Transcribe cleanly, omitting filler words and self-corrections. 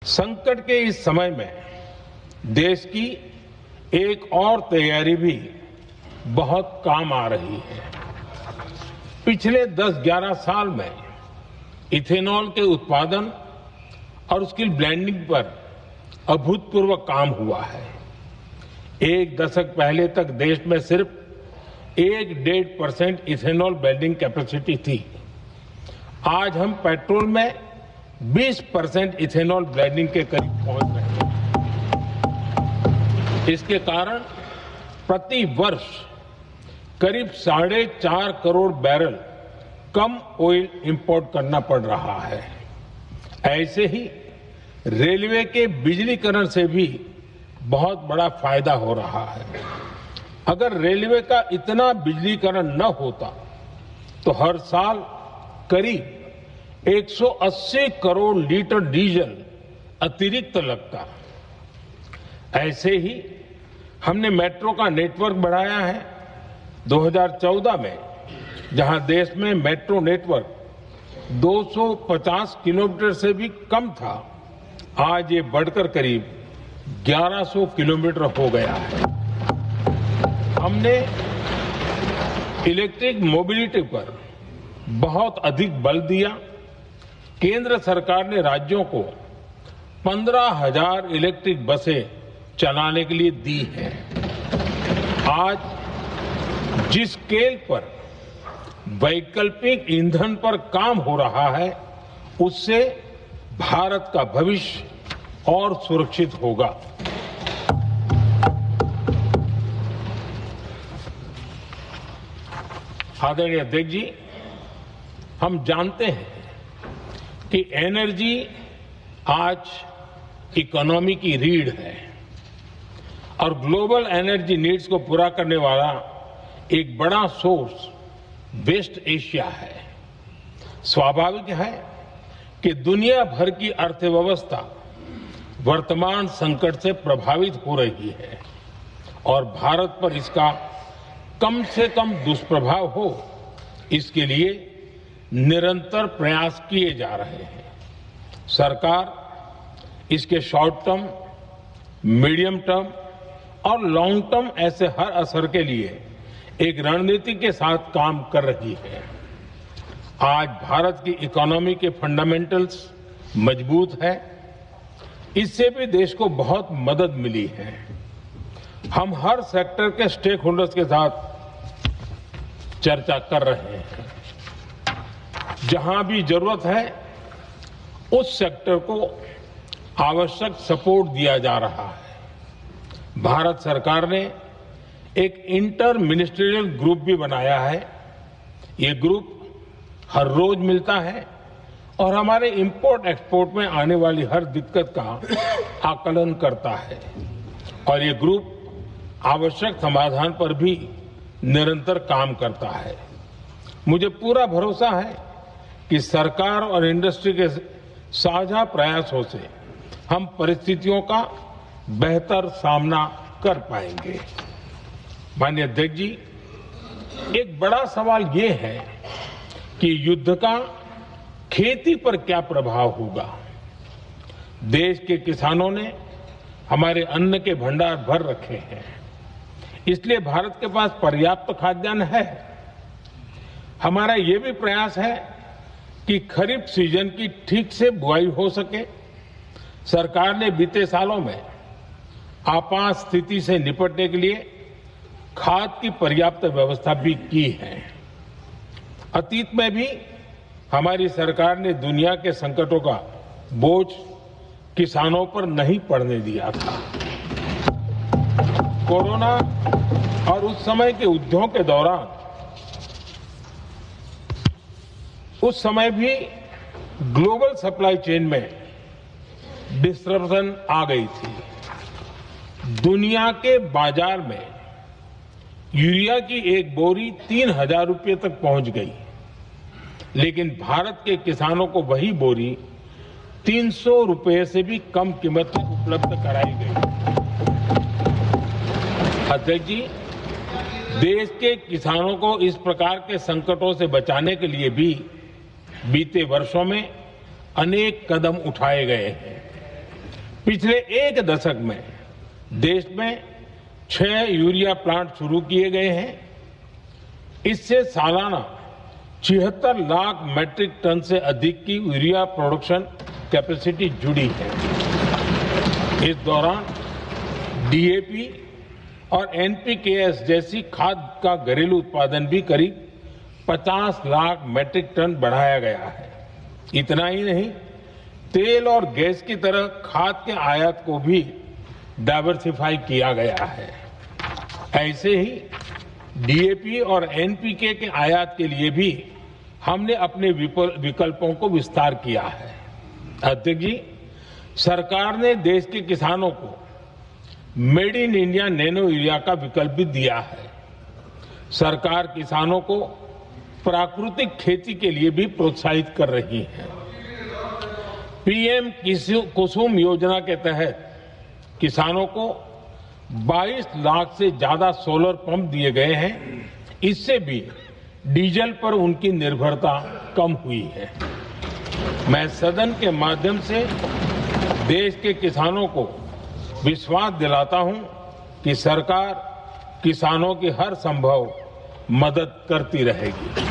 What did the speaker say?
संकट के इस समय में देश की एक और तैयारी भी बहुत काम आ रही है। पिछले 10-11 साल में इथेनॉल के उत्पादन और उसकी ब्लेंडिंग पर अभूतपूर्व काम हुआ है। एक दशक पहले तक देश में सिर्फ 1-1.5% इथेनॉल ब्लेंडिंग कैपेसिटी थी। आज हम पेट्रोल में 20% इथेनॉल ब्लेंडिंग के करीब पहुंच रहे हैं। इसके कारण प्रति वर्ष करीब 4.5 करोड़ बैरल कम ऑयल इंपोर्ट करना पड़ रहा है। ऐसे ही रेलवे के बिजलीकरण से भी बहुत बड़ा फायदा हो रहा है। अगर रेलवे का इतना बिजलीकरण न होता तो हर साल करीब 180 करोड़ लीटर डीजल अतिरिक्त लगता। ऐसे ही हमने मेट्रो का नेटवर्क बढ़ाया है। 2014 में जहां देश में मेट्रो नेटवर्क 250 किलोमीटर से भी कम था, आज ये बढ़कर करीब 1100 किलोमीटर हो गया है। हमने इलेक्ट्रिक मोबिलिटी पर बहुत अधिक बल दिया। केंद्र सरकार ने राज्यों को 15,000 इलेक्ट्रिक बसें चलाने के लिए दी हैं। आज जिस स्केल पर वैकल्पिक ईंधन पर काम हो रहा है, उससे भारत का भविष्य और सुरक्षित होगा। आदरणीय अध्यक्ष जी, हम जानते हैं कि एनर्जी आज इकोनॉमी की रीढ़ है और ग्लोबल एनर्जी नीड्स को पूरा करने वाला एक बड़ा सोर्स वेस्ट एशिया है। स्वाभाविक है कि दुनिया भर की अर्थव्यवस्था वर्तमान संकट से प्रभावित हो रही है और भारत पर इसका कम से कम दुष्प्रभाव हो, इसके लिए निरंतर प्रयास किए जा रहे हैं। सरकार इसके शॉर्ट टर्म, मीडियम टर्म और लॉन्ग टर्म ऐसे हर असर के लिए एक रणनीति के साथ काम कर रही है। आज भारत की इकोनॉमी के फंडामेंटल्स मजबूत है। इससे भी देश को बहुत मदद मिली है। हम हर सेक्टर के स्टेक होल्डर्स के साथ चर्चा कर रहे हैं। जहां भी जरूरत है उस सेक्टर को आवश्यक सपोर्ट दिया जा रहा है। भारत सरकार ने एक इंटर मिनिस्ट्रियल ग्रुप भी बनाया है। ये ग्रुप हर रोज मिलता है और हमारे इंपोर्ट एक्सपोर्ट में आने वाली हर दिक्कत का आकलन करता है और ये ग्रुप आवश्यक समाधान पर भी निरंतर काम करता है। मुझे पूरा भरोसा है कि सरकार और इंडस्ट्री के साझा प्रयासों से हम परिस्थितियों का बेहतर सामना कर पाएंगे। माननीय अध्यक्ष जी, एक बड़ा सवाल ये है कि युद्ध का खेती पर क्या प्रभाव होगा। देश के किसानों ने हमारे अन्न के भंडार भर रखे हैं, इसलिए भारत के पास पर्याप्त खाद्यान्न है। हमारा ये भी प्रयास है कि खरीफ सीजन की ठीक से बुआई हो सके। सरकार ने बीते सालों में आपात स्थिति से निपटने के लिए खाद की पर्याप्त व्यवस्था भी की है। अतीत में भी हमारी सरकार ने दुनिया के संकटों का बोझ किसानों पर नहीं पड़ने दिया था। कोरोना और उस समय के युद्धों के दौरान उस समय भी ग्लोबल सप्लाई चेन में डिस्ट्रप्शन आ गई थी। दुनिया के बाजार में यूरिया की एक बोरी 3,000 रुपये तक पहुंच गई, लेकिन भारत के किसानों को वही बोरी 300 रुपये से भी कम कीमत में उपलब्ध कराई गई। अध्यक्ष जी, देश के किसानों को इस प्रकार के संकटों से बचाने के लिए भी बीते वर्षों में अनेक कदम उठाए गए हैं। पिछले एक दशक में देश में 6 यूरिया प्लांट शुरू किए गए हैं। इससे सालाना 76 लाख मैट्रिक टन से अधिक की यूरिया प्रोडक्शन कैपेसिटी जुड़ी है। इस दौरान डीएपी और एनपीकेएस जैसी खाद का घरेलू उत्पादन भी करीब 50 लाख मैट्रिक टन बढ़ाया गया है। इतना ही नहीं, तेल और गैस की तरह खाद के आयात को भी डाइवर्सिफाई किया गया है। ऐसे ही डीएपी और एनपीके के आयात के लिए भी हमने अपने विकल्पों को विस्तार किया है। अध्यक्ष जी, सरकार ने देश के किसानों को made in India nano urea का विकल्प भी दिया है। सरकार किसानों को प्राकृतिक खेती के लिए भी प्रोत्साहित कर रही है। पीएम कुसुम योजना के तहत किसानों को 22 लाख से ज्यादा सोलर पंप दिए गए हैं। इससे भी डीजल पर उनकी निर्भरता कम हुई है। मैं सदन के माध्यम से देश के किसानों को विश्वास दिलाता हूं कि सरकार किसानों की हर संभव मदद करती रहेगी।